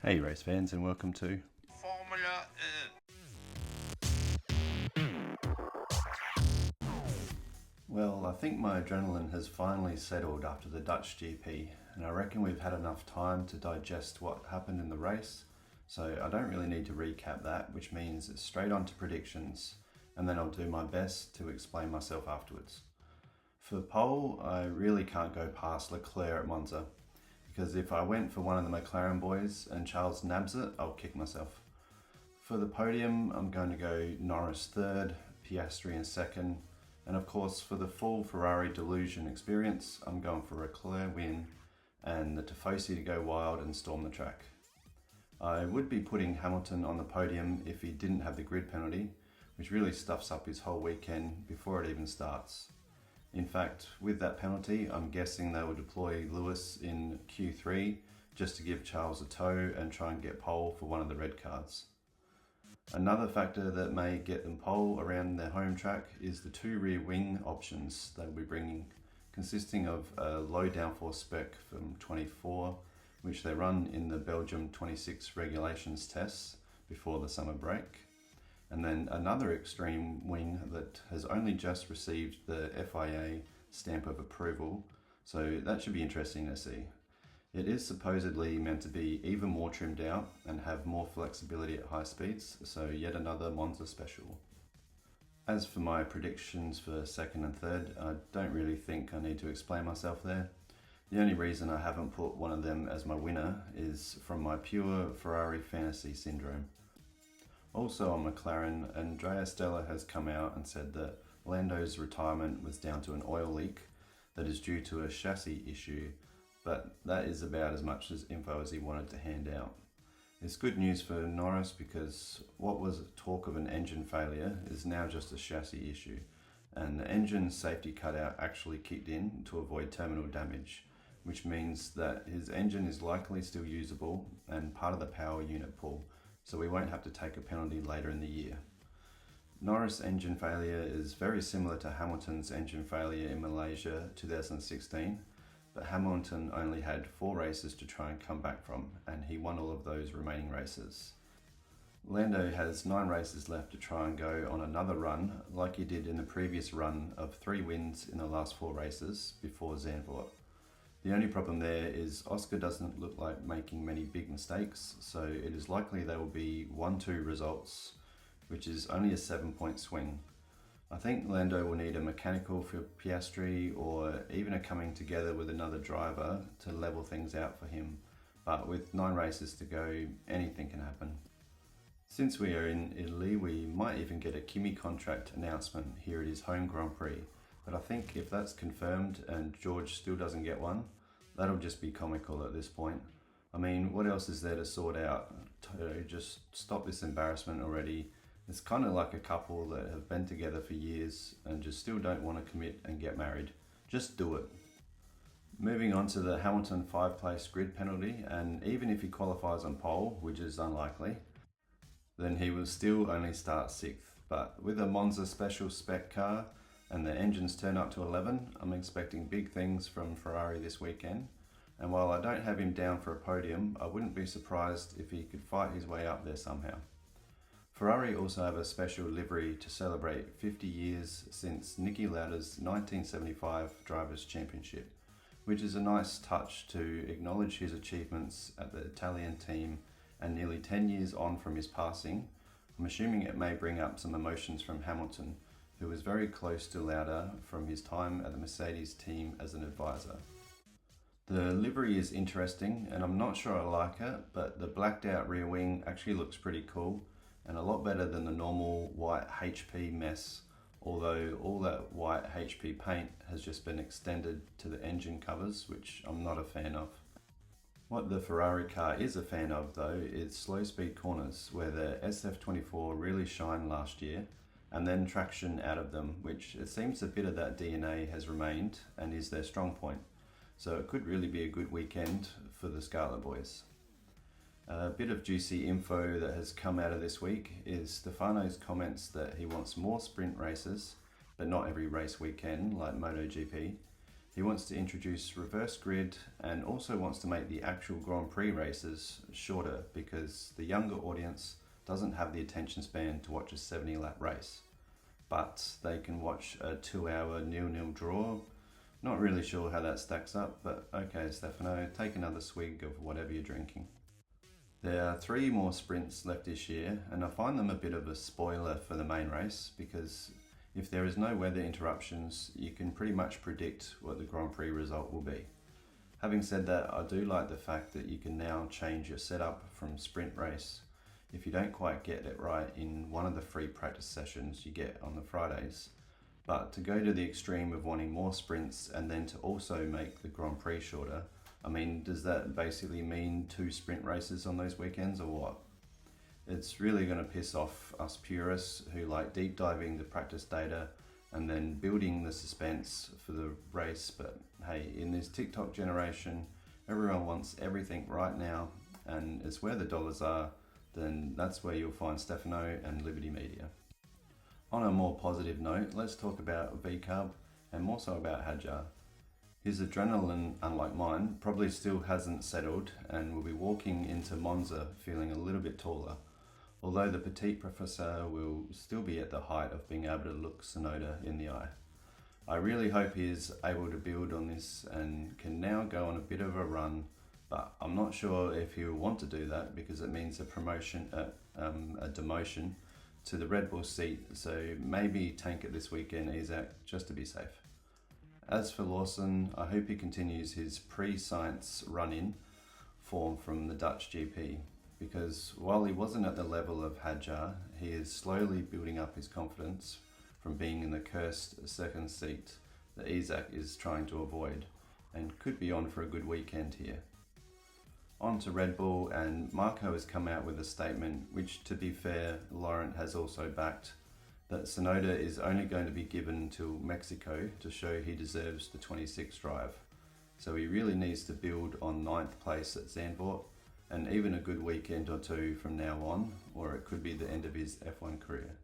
Hey race fans, and welcome to Formula. Well, I think my adrenaline has finally settled after the Dutch GP, and I reckon we've had enough time to digest what happened in the race, so I don't really need to recap that, which means it's straight on to predictions, and then I'll do my best to explain myself afterwards. For pole, I really can't go past Leclerc at Monza, because if I went for one of the McLaren boys and Charles nabs it, I'll kick myself. For the podium, I'm going to go Norris third, Piastri in second, and of course for the full Ferrari delusion experience, I'm going for a Leclerc win and the Tifosi to go wild and storm the track. I would be putting Hamilton on the podium if he didn't have the grid penalty, which really stuffs up his whole weekend before it even starts. In fact, with that penalty, I'm guessing they will deploy Lewis in Q3 just to give Charles a tow and try and get pole for one of the red cards. Another factor that may get them pole around their home track is the two rear wing options they'll be bringing, consisting of a low downforce spec from 24, which they run in the Belgium 26 regulations tests before the summer break, and then another extreme wing that has only just received the FIA stamp of approval, so that should be interesting to see. It is supposedly meant to be even more trimmed out and have more flexibility at high speeds, so yet another Monza special. As for my predictions for second and third, I don't really think I need to explain myself there. The only reason I haven't put one of them as my winner is from my pure Ferrari fantasy syndrome. Also on McLaren, Andrea Stella has come out and said that Lando's retirement was down to an oil leak that is due to a chassis issue, but that is about as much as info as he wanted to hand out. It's good news for Norris because what was talk of an engine failure is now just a chassis issue, and the engine safety cutout actually kicked in to avoid terminal damage, which means that his engine is likely still usable and part of the power unit pull, so we won't have to take a penalty later in the year. Norris' engine failure is very similar to Hamilton's engine failure in Malaysia 2016, but Hamilton only had 4 races to try and come back from, and he won all of those remaining races. Lando has 9 races left to try and go on another run, like he did in the previous run of 3 wins in the last 4 races before Zandvoort. The only problem there is Oscar doesn't look like making many big mistakes, so it is likely there will be 1-2 results, which is only a 7-point swing. I think Lando will need a mechanical for Piastri or even a coming together with another driver to level things out for him, but with 9 races to go, anything can happen. Since we are in Italy, we might even get a Kimi contract announcement here at his home Grand Prix, but I think if that's confirmed and George still doesn't get one, that'll just be comical at this point. I mean, what else is there to sort out? To just stop this embarrassment already. It's kind of like a couple that have been together for years and just still don't want to commit and get married. Just do it. Moving on to the Hamilton 5-place grid penalty, and even if he qualifies on pole, which is unlikely, then he will still only start 6th. But with a Monza special spec car and the engines turn up to 11, I'm expecting big things from Ferrari this weekend. And while I don't have him down for a podium, I wouldn't be surprised if he could fight his way up there somehow. Ferrari also have a special livery to celebrate 50 years since Niki Lauda's 1975 Drivers' Championship, which is a nice touch to acknowledge his achievements at the Italian team, and nearly 10 years on from his passing, I'm assuming it may bring up some emotions from Hamilton, who was very close to Lauda from his time at the Mercedes team as an advisor. The livery is interesting, and I'm not sure I like it, but the blacked out rear wing actually looks pretty cool, and a lot better than the normal white HP mess, although all that white HP paint has just been extended to the engine covers, which I'm not a fan of. What the Ferrari car is a fan of though is slow speed corners, where the SF24 really shined last year, and then traction out of them, which it seems a bit of that DNA has remained and is their strong point. So it could really be a good weekend for the Scarlet Boys. A bit of juicy info that has come out of this week is Stefano's comments that he wants more sprint races, but not every race weekend like MotoGP, He wants to introduce reverse grid and also wants to make the actual Grand Prix races shorter because the younger audience doesn't have the attention span to watch a 70-lap race. But they can watch a 2-hour 0-0 draw. Not really sure how that stacks up, but okay, Stefano, take another swig of whatever you're drinking. There are 3 more sprints left this year, and I find them a bit of a spoiler for the main race because if there is no weather interruptions, you can pretty much predict what the Grand Prix result will be. Having said that, I do like the fact that you can now change your setup from sprint race if you don't quite get it right in one of the free practice sessions you get on the Fridays. But to go to the extreme of wanting more sprints and then to also make the Grand Prix shorter, I mean, does that basically mean 2 sprint races on those weekends or what? It's really going to piss off us purists who like deep diving the practice data and then building the suspense for the race. But hey, in this TikTok generation, everyone wants everything right now, and it's where the dollars are, then that's where you'll find Stefano and Liberty Media. On a more positive note, let's talk about VCARB and more so about Hadjar. His adrenaline, unlike mine, probably still hasn't settled and will be walking into Monza feeling a little bit taller, although the petite professor will still be at the height of being able to look Tsunoda in the eye. I really hope he is able to build on this and can now go on a bit of a run, but I'm not sure if he'll want to do that because it means a demotion to the Red Bull seat, so maybe tank it this weekend, Isaac, just to be safe. As for Lawson, I hope he continues his pre-science run-in form from the Dutch GP, because while he wasn't at the level of Hadjar, he is slowly building up his confidence from being in the cursed second seat that Isaac is trying to avoid, and could be on for a good weekend here. On to Red Bull, and Marco has come out with a statement which, to be fair, Laurent has also backed, that Tsunoda is only going to be given till Mexico to show he deserves the 26th drive. So he really needs to build on 9th place at Zandvoort and even a good weekend or 2 from now on, or it could be the end of his F1 career.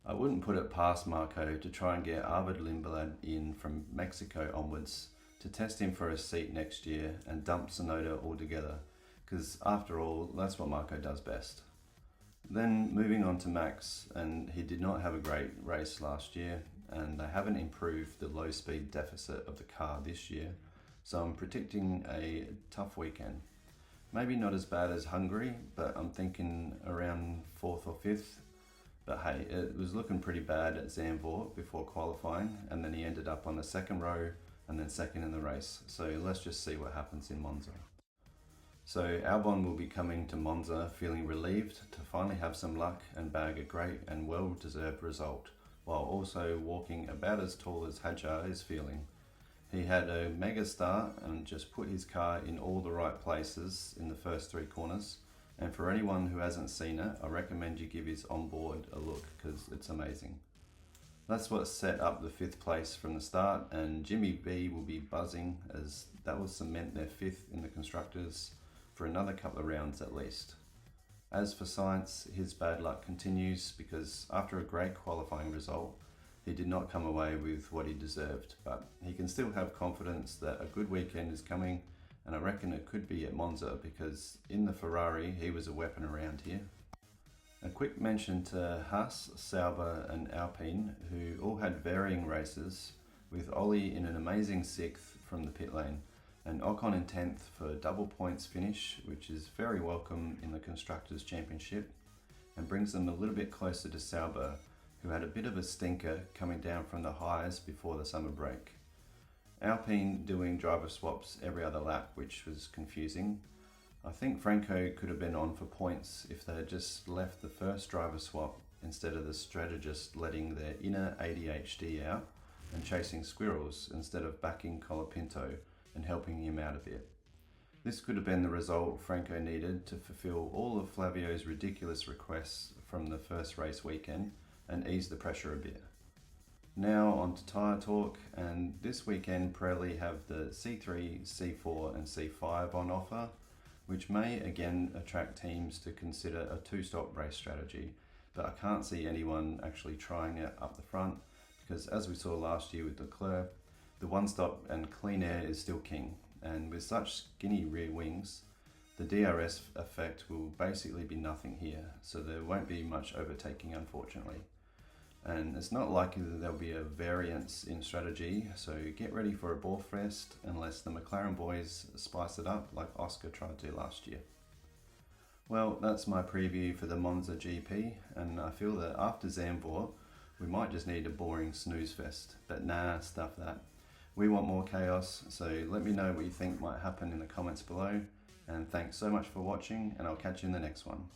I wouldn't put it past Marco to try and get Arvid Lindblad in from Mexico onwards to test him for a seat next year and dump Tsunoda altogether, because after all, that's what Marco does best. Then moving on to Max, and he did not have a great race last year, and they haven't improved the low speed deficit of the car this year, so I'm predicting a tough weekend. Maybe not as bad as Hungary, but I'm thinking around 4th or 5th. But hey, it was looking pretty bad at Zandvoort before qualifying, and then he ended up on the 2nd row and then 2nd in the race. So let's just see what happens in Monza. So Albon will be coming to Monza feeling relieved to finally have some luck and bag a great and well-deserved result, while also walking about as tall as Hadjar is feeling. He had a mega start and just put his car in all the right places in the first 3 corners. And for anyone who hasn't seen it, I recommend you give his onboard a look because it's amazing. That's what set up the 5th place from the start, and Jimmy B will be buzzing as that will cement their 5th in the Constructors for another couple of rounds at least. As for Sainz, his bad luck continues because after a great qualifying result, he did not come away with what he deserved, but he can still have confidence that a good weekend is coming, and I reckon it could be at Monza because in the Ferrari he was a weapon around here. A quick mention to Haas, Sauber and Alpine, who all had varying races, with Ollie in an amazing 6th from the pit lane and Ocon in 10th for a double points finish, which is very welcome in the Constructors' Championship and brings them a little bit closer to Sauber, who had a bit of a stinker coming down from the highs before the summer break. Alpine doing driver swaps every other lap, which was confusing. I think Franco could have been on for points if they had just left the first driver swap instead of the strategist letting their inner ADHD out and chasing squirrels instead of backing Colapinto and helping him out a bit. This could have been the result Franco needed to fulfill all of Flavio's ridiculous requests from the first race weekend and ease the pressure a bit. Now on to tyre talk, and this weekend Pirelli have the C3, C4 and C5 on offer, which may again attract teams to consider a 2-stop race strategy, but I can't see anyone actually trying it up the front because as we saw last year with Leclerc, the one-stop and clean air is still king, and with such skinny rear wings, the DRS effect will basically be nothing here, so there won't be much overtaking unfortunately. And it's not likely that there'll be a variance in strategy, so get ready for a ball fest unless the McLaren boys spice it up like Oscar tried to last year. Well, that's my preview for the Monza GP, and I feel that after Zandvoort, we might just need a boring snooze fest, but nah, stuff that. We want more chaos, so let me know what you think might happen in the comments below, and thanks so much for watching, and I'll catch you in the next one.